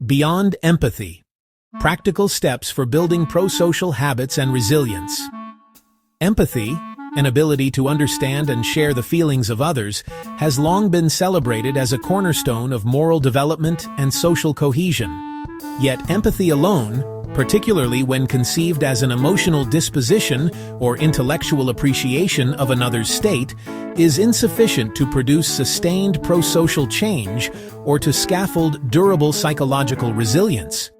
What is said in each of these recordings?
Beyond empathy. Practical steps for building prosocial habits and resilience. Empathy, an ability to understand and share the feelings of others, has long been celebrated as a cornerstone of moral development and social cohesion. Yet empathy alone, particularly when conceived as an emotional disposition or intellectual appreciation of another's state, is insufficient to produce sustained prosocial change or to scaffold durable psychological resilience.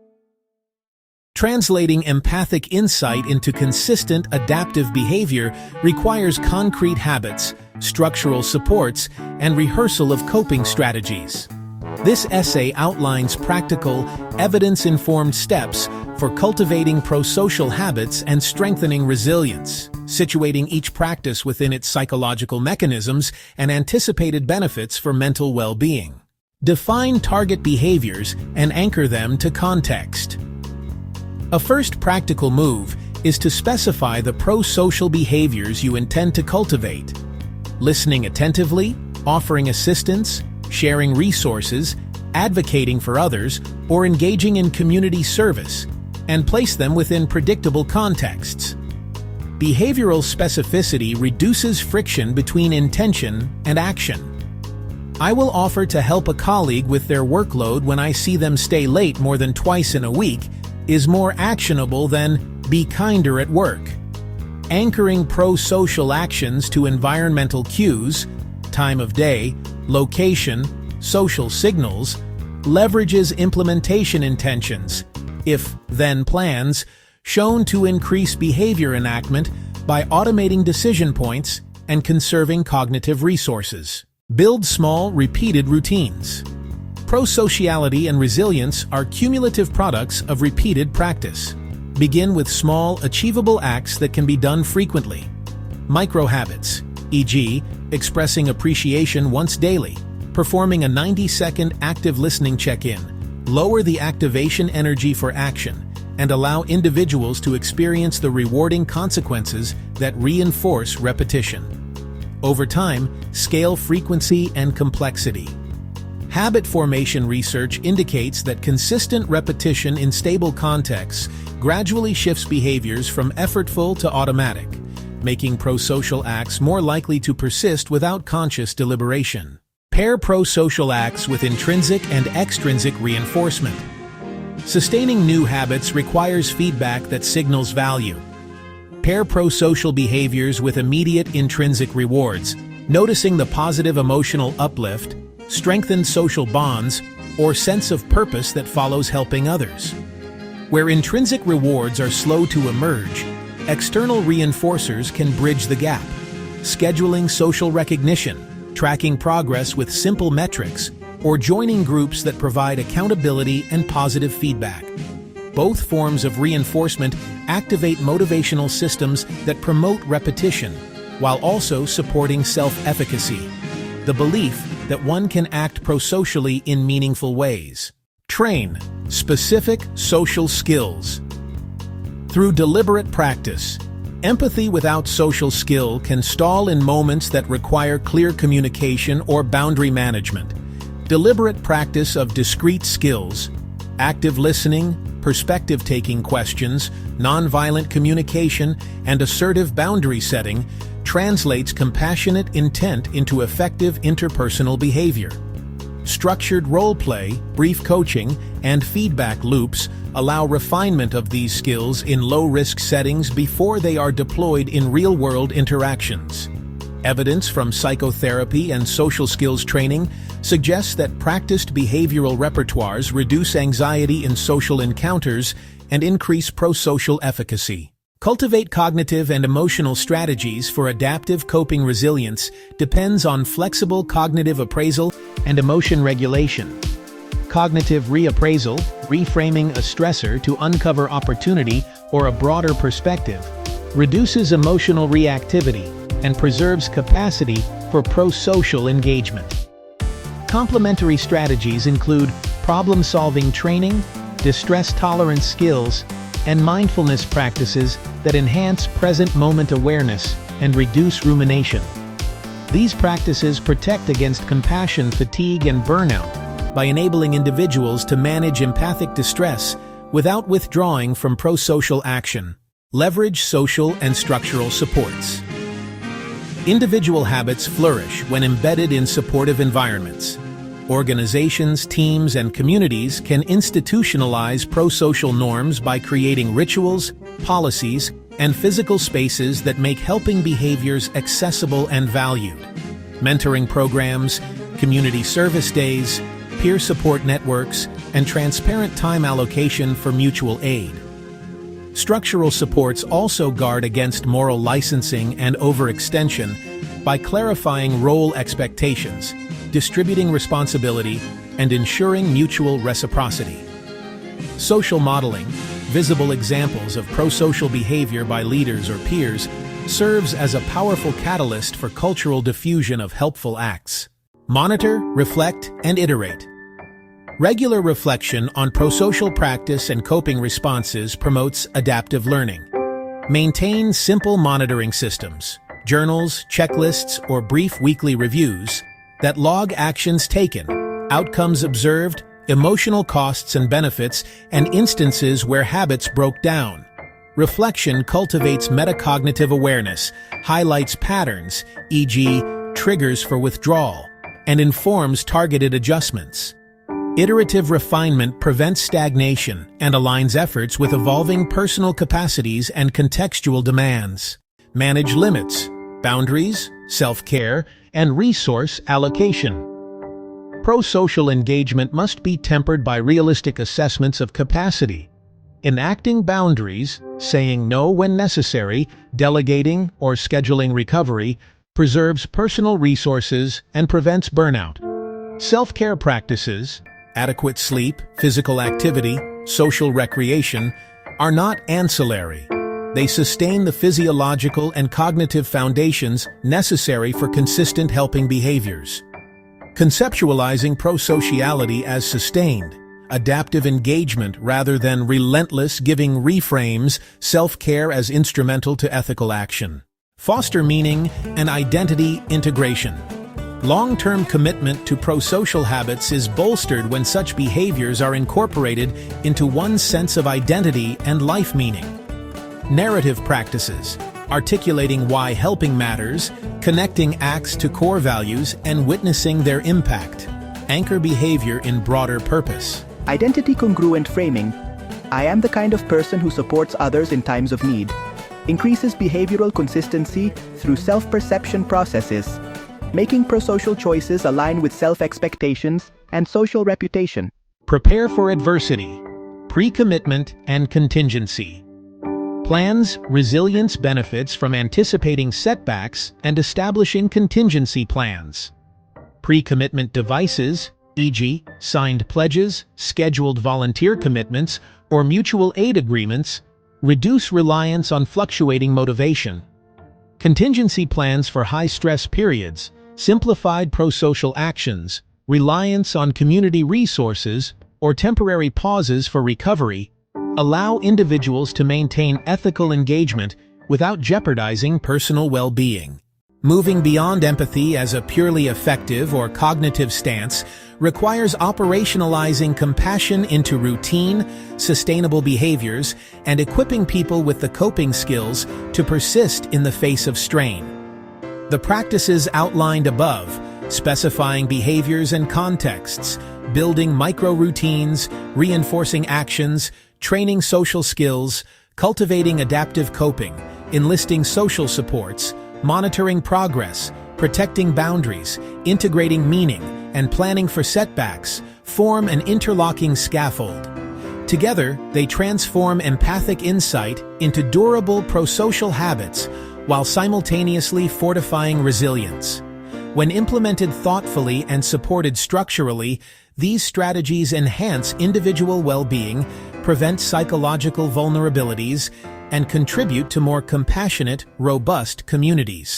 Translating empathic insight into consistent adaptive behavior requires concrete habits, structural supports, and rehearsal of coping strategies. This essay outlines practical, evidence-informed steps for cultivating prosocial habits and strengthening resilience, situating each practice within its psychological mechanisms and anticipated benefits for mental well-being. Define target behaviors and anchor them to context. A first practical move is to specify the prosocial behaviors you intend to cultivate. Listening attentively, offering assistance, sharing resources, advocating for others, or engaging in community service, and place them within predictable contexts. Behavioral specificity reduces friction between intention and action. I will offer to help a colleague with their workload when I see them stay late more than twice in a week is more actionable than be kinder at work. Anchoring prosocial actions to environmental cues, time of day, location, social signals, leverages implementation intentions, if-then plans, shown to increase behavior enactment by automating decision points and conserving cognitive resources. Build small, repeated routines. Prosociality and resilience are cumulative products of repeated practice. Begin with small, achievable acts that can be done frequently. Micro-habits, e.g., expressing appreciation once daily, performing a 90-second active listening check-in, lower the activation energy for action, and allow individuals to experience the rewarding consequences that reinforce repetition. Over time, scale frequency and complexity. Habit formation research indicates that consistent repetition in stable contexts gradually shifts behaviors from effortful to automatic, making prosocial acts more likely to persist without conscious deliberation. Pair prosocial acts with intrinsic and extrinsic reinforcement. Sustaining new habits requires feedback that signals value. Pair prosocial behaviors with immediate intrinsic rewards, noticing the positive emotional uplift, strengthened social bonds, or sense of purpose that follows helping others. Where intrinsic rewards are slow to emerge, external reinforcers can bridge the gap. Scheduling social recognition, tracking progress with simple metrics, or joining groups that provide accountability and positive feedback. Both forms of reinforcement activate motivational systems that promote repetition, while also supporting self-efficacy, the belief that one can act prosocially in meaningful ways. Train specific social skills. Through deliberate practice, empathy without social skill can stall in moments that require clear communication or boundary management. Deliberate practice of discrete skills, active listening, perspective-taking questions, nonviolent communication, and assertive boundary setting translates compassionate intent into effective interpersonal behavior. Structured role-play, brief coaching, and feedback loops allow refinement of these skills in low-risk settings before they are deployed in real-world interactions. Evidence from psychotherapy and social skills training suggests that practiced behavioral repertoires reduce anxiety in social encounters and increase prosocial efficacy. Cultivate cognitive and emotional strategies for adaptive coping resilience depends on flexible cognitive appraisal and emotion regulation. Cognitive reappraisal, reframing a stressor to uncover opportunity or a broader perspective, reduces emotional reactivity and preserves capacity for prosocial engagement. Complementary strategies include problem-solving training, distress tolerance skills, and mindfulness practices that enhance present moment awareness and reduce rumination. These practices protect against compassion fatigue and burnout, by enabling individuals to manage empathic distress without withdrawing from prosocial action. Leverage social and structural supports. Individual habits flourish when embedded in supportive environments. Organizations, teams, and communities can institutionalize prosocial norms by creating rituals, policies, and physical spaces that make helping behaviors accessible and valued. Mentoring programs, community service days, peer support networks, and transparent time allocation for mutual aid. Structural supports also guard against moral licensing and overextension by clarifying role expectations, distributing responsibility, and ensuring mutual reciprocity. Social modeling, visible examples of prosocial behavior by leaders or peers, serves as a powerful catalyst for cultural diffusion of helpful acts. Monitor, reflect, and iterate. Regular reflection on prosocial practice and coping responses promotes adaptive learning. Maintain simple monitoring systems, journals, checklists, or brief weekly reviews that log actions taken, outcomes observed, emotional costs and benefits, and instances where habits broke down. Reflection cultivates metacognitive awareness, highlights patterns, e.g., triggers for withdrawal, and informs targeted adjustments. Iterative refinement prevents stagnation and aligns efforts with evolving personal capacities and contextual demands. Manage limits, boundaries, self-care, and resource allocation. Prosocial engagement must be tempered by realistic assessments of capacity. Enacting boundaries, saying no when necessary, delegating, or scheduling recovery preserves personal resources and prevents burnout. Self-care practices, adequate sleep, physical activity, social recreation, are not ancillary. They sustain the physiological and cognitive foundations necessary for consistent helping behaviors. Conceptualizing prosociality as sustained, adaptive engagement rather than relentless giving reframes self-care as instrumental to ethical action. Foster meaning and identity integration. Long-term commitment to prosocial habits is bolstered when such behaviors are incorporated into one's sense of identity and life meaning. Narrative practices, articulating why helping matters, connecting acts to core values, and witnessing their impact, anchor behavior in broader purpose. Identity-congruent framing, I am the kind of person who supports others in times of need, increases behavioral consistency through self-perception processes, making prosocial choices align with self-expectations and social reputation. Prepare for adversity, pre-commitment, and contingency. Plans resilience benefits from anticipating setbacks and establishing contingency plans. Pre-commitment devices, e.g., signed pledges, scheduled volunteer commitments, or mutual aid agreements, reduce reliance on fluctuating motivation. Contingency plans for high-stress periods, simplified prosocial actions, reliance on community resources, or temporary pauses for recovery allow individuals to maintain ethical engagement without jeopardizing personal well-being. Moving beyond empathy as a purely affective or cognitive stance requires operationalizing compassion into routine, sustainable behaviors and equipping people with the coping skills to persist in the face of strain. The practices outlined above, specifying behaviors and contexts, building micro-routines, reinforcing actions, training social skills, cultivating adaptive coping, enlisting social supports, monitoring progress, protecting boundaries, integrating meaning, and planning for setbacks form an interlocking scaffold. Together, they transform empathic insight into durable prosocial habits while simultaneously fortifying resilience. When implemented thoughtfully and supported structurally, these strategies enhance individual well-being, prevent psychological vulnerabilities, and contribute to more compassionate, robust communities.